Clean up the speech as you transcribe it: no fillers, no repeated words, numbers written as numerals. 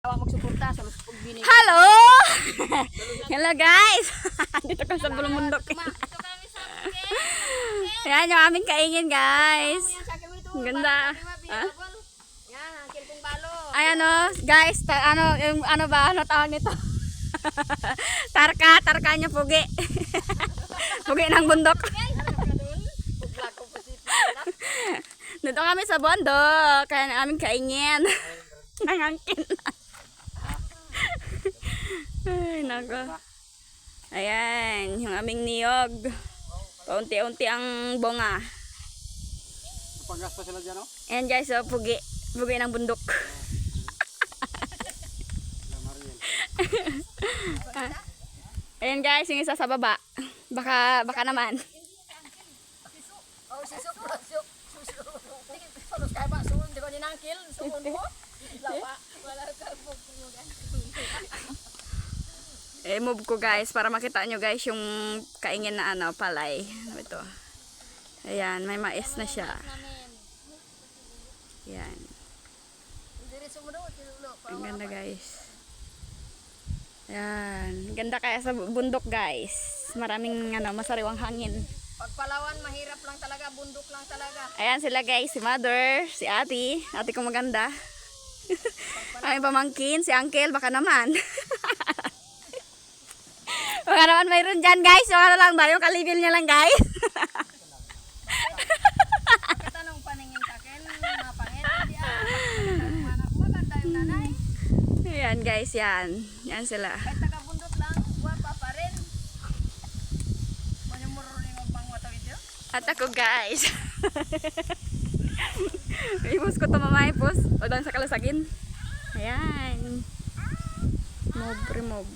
Magsuporta sa pagbini. Hello! Hello guys! Dito kami sa Bulumundok. Yan yung aming kaingin guys. Ang ganda. Yan, ang kilpong balo. Ay ano guys, ano ba? Ano tawag nito? Tarka niya pugi. Pugi ng bundok. Dito kami sa bundok. Kaya ang aming kaingin. Nangangkin. Ay, nago. Ayan, yung aming niyog. Paunti-unti ang bonga. Paggas pa sila dyan, no? Ayan guys, so pugi. Pugi ng bundok. Ayan guys, yung isa sa baba. Baka naman. Oh, sisuk. Solos kaya ba? Suun, di ko ninangkil. Suun mo. Lapa. Wala karbog. Move ko guys para makita nyo guys yung kaingin na palay. Ito. Ayan, may mais na siya. Ayan. Ang ganda guys. Ayan. Ganda kaya sa bundok guys. Maraming masariwang hangin. Pagpalawan, mahirap lang talaga. Bundok lang talaga. Ayan sila guys. Si mother, si ate. Ate ko maganda. Ay pamangkin, si uncle. Baka naman. Baka naman mayroon dyan guys. Yung ano lang ba? Yung kalibil niya lang guys. Katanong paningin sa akin. Mapangit. Hindi anak mo. Maganda yung nanay. Ayan guys, yan. Yan sila. Kahit taga-bundok lang. Wapa pa rin. Manyumuro rin ang pangwataw ito. At ako guys. Ipos ko ito mamay pos. O doon sa kalasagin. Ayan. Remove.